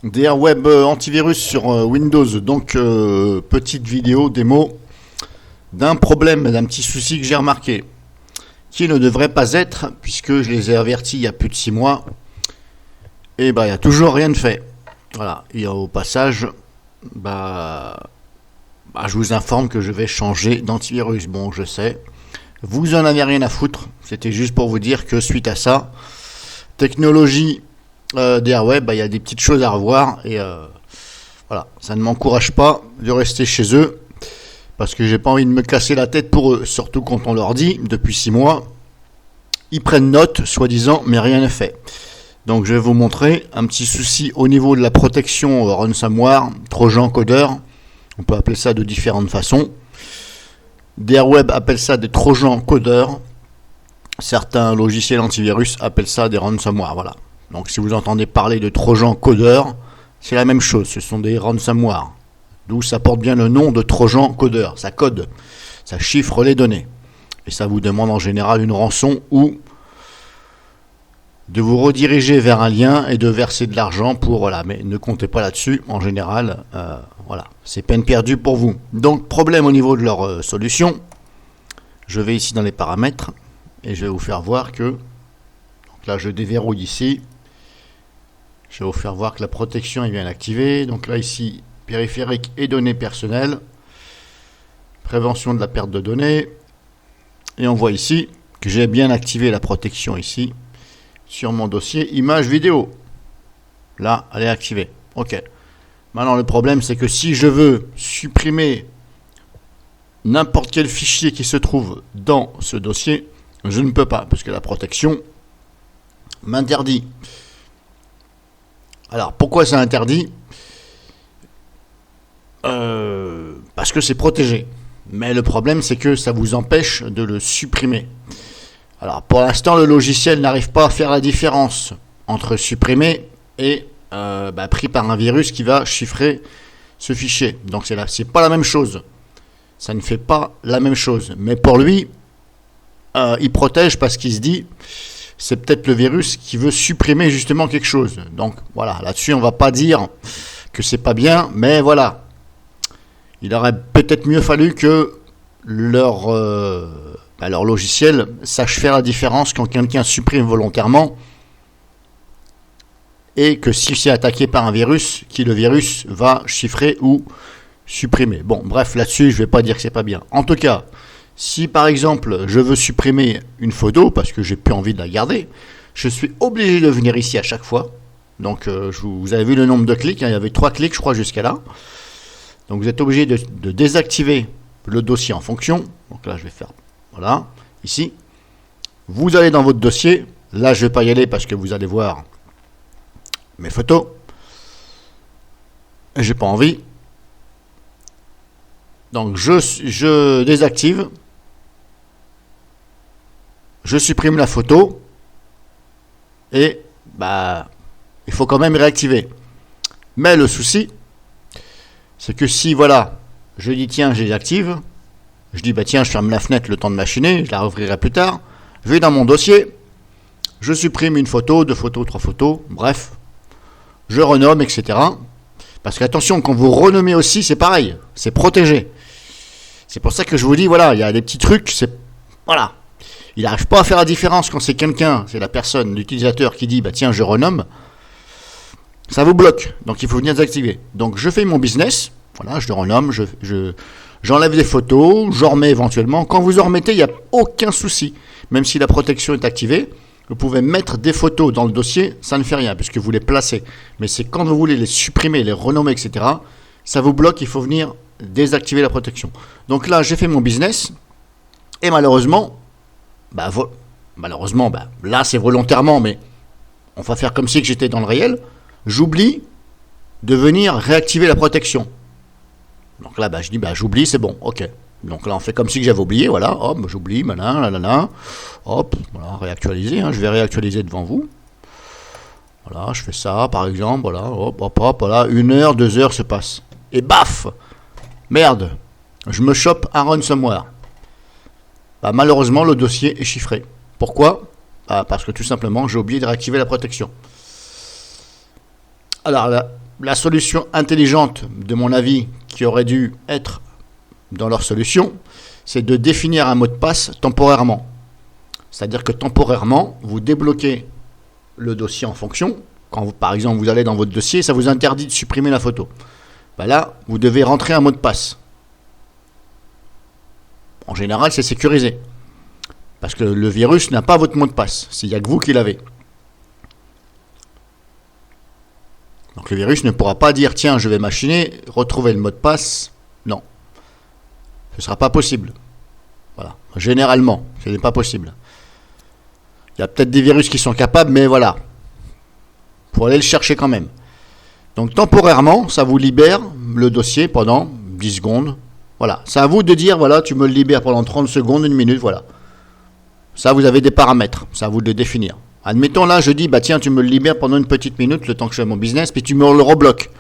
DR Web antivirus sur Windows. Donc, petite vidéo démo d'un problème, d'un petit souci que j'ai remarqué, qui ne devrait pas être, puisque je les ai avertis il y a plus de 6 mois, et il n'y a toujours rien de fait. Voilà, et au passage, je vous informe que je vais changer d'antivirus. Bon, je sais, vous en avez rien à foutre, c'était juste pour vous dire que suite à ça, technologie DR Web, il y a des petites choses à revoir, et voilà, ça ne m'encourage pas de rester chez eux, parce que j'ai pas envie de me casser la tête pour eux, surtout quand on leur dit, depuis 6 mois, ils prennent note, soi-disant, mais rien n'est fait. Donc je vais vous montrer un petit souci au niveau de la protection ransomware, trojan codeur, on peut appeler ça de différentes façons. DR Web appelle ça des trojans codeurs, certains logiciels antivirus appellent ça des ransomware, voilà. Donc si vous entendez parler de trojans codeurs, c'est la même chose, ce sont des ransomware. D'où ça porte bien le nom de trojan codeur, ça code, ça chiffre les données. Et ça vous demande en général une rançon ou de vous rediriger vers un lien et de verser de l'argent pour, voilà, mais ne comptez pas là-dessus, en général, voilà, c'est peine perdue pour vous. Donc problème au niveau de leur solution, je vais ici dans les paramètres et je vais vous faire voir que, donc là je déverrouille ici, je vais vous faire voir que la protection est bien activée, donc là ici, périphérique et données personnelles, prévention de la perte de données, et on voit ici que j'ai bien activé la protection ici, sur mon dossier image vidéo. Là, elle est activée. Ok. Maintenant, le problème, c'est que si je veux supprimer n'importe quel fichier qui se trouve dans ce dossier, je ne peux pas, parce que la protection m'interdit. Alors, pourquoi ça interdit ? Parce que c'est protégé. Mais le problème, c'est que ça vous empêche de le supprimer. Alors, pour l'instant, le logiciel n'arrive pas à faire la différence entre supprimer et pris par un virus qui va chiffrer ce fichier. Donc, c'est pas la même chose. Ça ne fait pas la même chose. Mais pour lui, il protège parce qu'il se dit, c'est peut-être le virus qui veut supprimer justement quelque chose. Donc, voilà, là-dessus, on va pas dire que c'est pas bien, mais voilà. Il aurait peut-être mieux fallu que leur logiciel sache faire la différence quand quelqu'un supprime volontairement et que si c'est attaqué par un virus, qui le virus va chiffrer ou supprimer. Bon, bref, là-dessus, je ne vais pas dire que c'est pas bien. En tout cas, si par exemple, je veux supprimer une photo parce que j'ai plus envie de la garder, je suis obligé de venir ici à chaque fois. Donc, vous avez vu le nombre de clics, il y avait 3 clics, je crois, jusqu'à là. Donc, vous êtes obligé de désactiver le dossier en fonction. Donc là, je vais faire... Voilà, ici, vous allez dans votre dossier, là je ne vais pas y aller parce que vous allez voir mes photos, et j'ai pas envie, donc je désactive, je supprime la photo, et il faut quand même réactiver. Mais le souci, c'est que si voilà, je dis tiens, je désactive, je dis, tiens, je ferme la fenêtre le temps de machiner, je la rouvrirai plus tard. Je vais dans mon dossier, je supprime une photo, 2 photos, 3 photos, bref. Je renomme, etc. Parce qu'attention, quand vous renommez aussi, c'est pareil, c'est protégé. C'est pour ça que je vous dis, voilà, il y a des petits trucs, voilà. Il n'arrive pas à faire la différence quand c'est quelqu'un, c'est la personne, l'utilisateur qui dit, tiens, je renomme. Ça vous bloque, donc il faut venir désactiver. Donc je fais mon business, voilà, je le renomme, j'enlève des photos, j'en remets éventuellement. Quand vous en remettez, il n'y a aucun souci. Même si la protection est activée, vous pouvez mettre des photos dans le dossier, ça ne fait rien, puisque vous les placez. Mais c'est quand vous voulez les supprimer, les renommer, etc., ça vous bloque, il faut venir désactiver la protection. Donc là, j'ai fait mon business, et malheureusement, là c'est volontairement, mais on va faire comme si que j'étais dans le réel, j'oublie de venir réactiver la protection. Donc là, je dis, j'oublie, c'est bon, ok. Donc là, on fait comme si que j'avais oublié, voilà, hop, j'oublie, hop, voilà, réactualiser, je vais réactualiser devant vous. Voilà, je fais ça, par exemple, voilà, hop, voilà, 1 heure, 2 heures se passent. Et baf, merde, je me chope un ransomware. Malheureusement, le dossier est chiffré. Pourquoi ? Parce que tout simplement, j'ai oublié de réactiver la protection. Alors là, la solution intelligente, de mon avis, qui aurait dû être dans leur solution, c'est de définir un mot de passe temporairement. C'est-à-dire que temporairement, vous débloquez le dossier en fonction. Quand vous, par exemple, vous allez dans votre dossier, ça vous interdit de supprimer la photo. Ben là, vous devez rentrer un mot de passe. En général, c'est sécurisé. Parce que le virus n'a pas votre mot de passe. Il n'y a que vous qui l'avez. Donc le virus ne pourra pas dire, tiens, je vais machiner, retrouver le mot de passe. Non. Ce ne sera pas possible. Voilà. Généralement, ce n'est pas possible. Il y a peut-être des virus qui sont capables, mais voilà. Il faut aller le chercher quand même. Donc temporairement, ça vous libère le dossier pendant 10 secondes. Voilà. C'est à vous de dire, voilà, tu me le libères pendant 30 secondes, 1 minute, voilà. Ça, vous avez des paramètres. C'est à vous de le définir. Admettons, là, je dis, bah tiens, tu me le libères pendant une petite minute, le temps que je fais mon business, puis tu me le rebloques.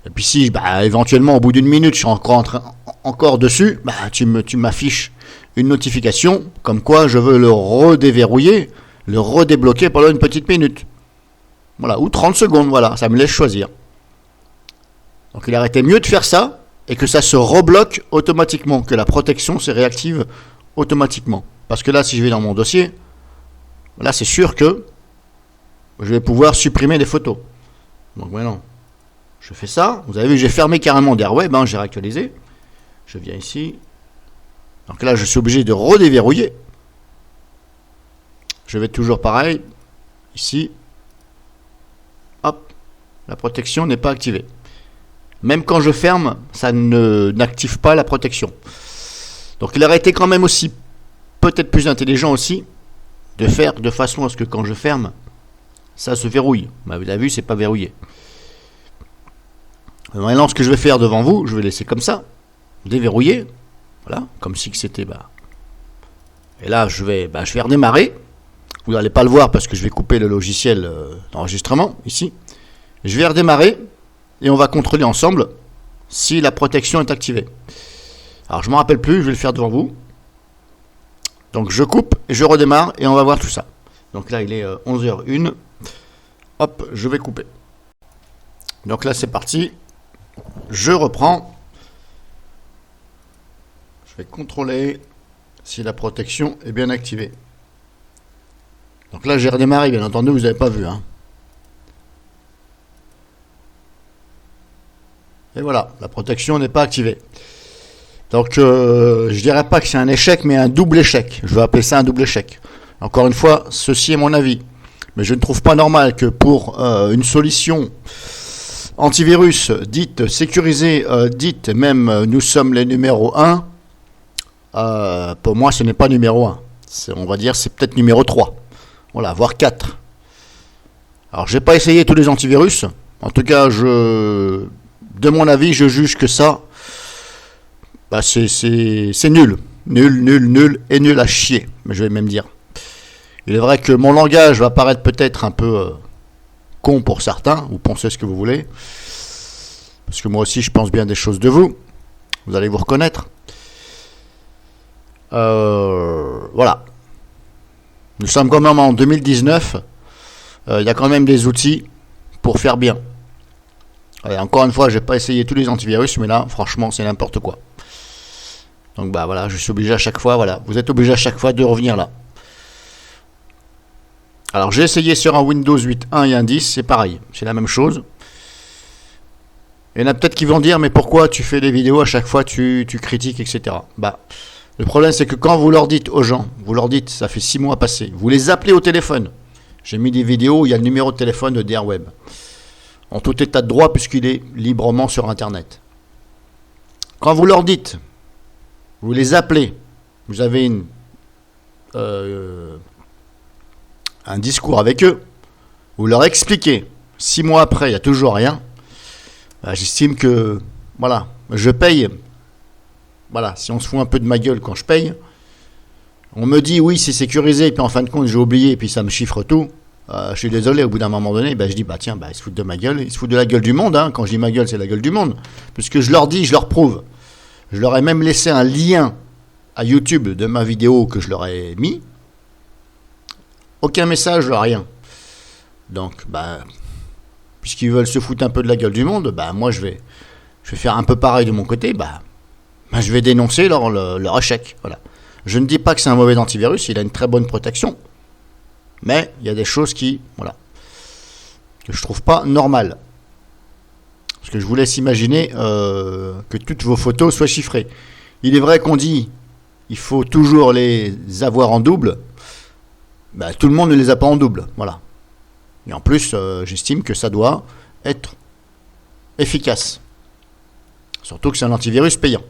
Et puis si, bah, éventuellement, au bout d'une minute, je suis encore dessus, bah, tu m'affiches une notification, comme quoi je veux le redéverrouiller, le redébloquer pendant une petite minute. Voilà, ou 30 secondes, voilà, ça me laisse choisir. Donc il aurait été mieux de faire ça, et que ça se rebloque automatiquement, que la protection se réactive automatiquement. Parce que là, si je vais dans mon dossier, là, c'est sûr que je vais pouvoir supprimer des photos. Donc maintenant, je fais ça. Vous avez vu, j'ai fermé carrément d'Airweb, j'ai réactualisé. Je viens ici. Donc là, je suis obligé de redéverrouiller. Je vais toujours pareil. Ici. Hop. La protection n'est pas activée. Même quand je ferme, ça n'active pas la protection. Donc il aurait été quand même aussi, peut-être plus intelligent aussi, de faire de façon à ce que quand je ferme, ça se verrouille. Bah, vous avez vu, c'est pas verrouillé. Maintenant, ce que je vais faire devant vous, je vais laisser comme ça, déverrouiller, voilà, comme si c'était et là, je vais redémarrer. Vous n'allez pas le voir parce que je vais couper le logiciel d'enregistrement ici. Je vais redémarrer et on va contrôler ensemble si la protection est activée. Alors, je ne me rappelle plus, je vais le faire devant vous. Donc je coupe et je redémarre et on va voir tout ça. Donc là il est 11h01. Hop, je vais couper. Donc là c'est parti. Je reprends. Je vais contrôler si la protection est bien activée. Donc là j'ai redémarré, bien entendu, vous n'avez pas vu. Et voilà, la protection n'est pas activée. Donc, je dirais pas que c'est un échec, mais un double échec. Je vais appeler ça un double échec. Encore une fois, ceci est mon avis. Mais je ne trouve pas normal que pour une solution antivirus dite sécurisée, dite même nous sommes les numéros 1, pour moi ce n'est pas numéro 1. On va dire c'est peut-être numéro 3. Voilà, voire 4. Alors, j'ai pas essayé tous les antivirus. En tout cas, de mon avis, je juge que ça... Bah c'est nul. Nul et nul à chier, mais je vais même dire. Il est vrai que mon langage va paraître peut-être un peu con pour certains, ou pensez ce que vous voulez, parce que moi aussi je pense bien des choses de vous. Vous allez vous reconnaître. Voilà. Nous sommes quand même en 2019. Il y a quand même des outils pour faire bien. Et encore une fois, j'ai pas essayé tous les antivirus, mais là, franchement, c'est n'importe quoi. Donc bah voilà, je suis obligé à chaque fois, voilà, vous êtes obligé à chaque fois de revenir là. Alors j'ai essayé sur un Windows 8.1 et un 10, c'est pareil, c'est la même chose. Il y en a peut-être qui vont dire, mais pourquoi tu fais des vidéos à chaque fois, tu critiques, etc. Bah, le problème c'est que quand vous leur dites aux gens, vous leur dites, ça fait 6 mois passés, vous les appelez au téléphone. J'ai mis des vidéos où il y a le numéro de téléphone de d'Airweb. En tout état de droit puisqu'il est librement sur Internet. Quand vous leur dites, vous les appelez, vous avez un discours avec eux, vous leur expliquez, 6 mois après, il n'y a toujours rien, j'estime que, voilà, je paye, voilà, si on se fout un peu de ma gueule quand je paye, on me dit oui c'est sécurisé, et puis en fin de compte j'ai oublié, et puis ça me chiffre tout, je suis désolé, au bout d'un moment donné, je dis, tiens, ils se foutent de ma gueule, ils se foutent de la gueule du monde, quand je dis ma gueule, c'est la gueule du monde, puisque je leur dis, je leur prouve. Je leur ai même laissé un lien à YouTube de ma vidéo que je leur ai mis. Aucun message, rien. Donc, puisqu'ils veulent se foutre un peu de la gueule du monde, bah moi je vais faire un peu pareil de mon côté, je vais dénoncer leur échec. Voilà. Je ne dis pas que c'est un mauvais antivirus, il a une très bonne protection, mais il y a des choses que je trouve pas normales. Parce que je vous laisse imaginer que toutes vos photos soient chiffrées. Il est vrai qu'on dit il faut toujours les avoir en double. Tout le monde ne les a pas en double. Voilà. Et en plus, j'estime que ça doit être efficace. Surtout que c'est un antivirus payant.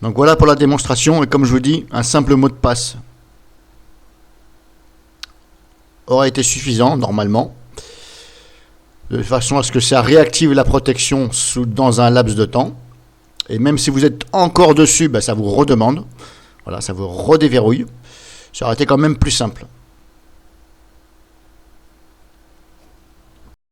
Donc voilà pour la démonstration. Et comme je vous dis, un simple mot de passe aurait été suffisant, normalement. De façon à ce que ça réactive la protection dans un laps de temps. Et même si vous êtes encore dessus, ça vous redemande. Voilà, ça vous redéverrouille. Ça aurait été quand même plus simple.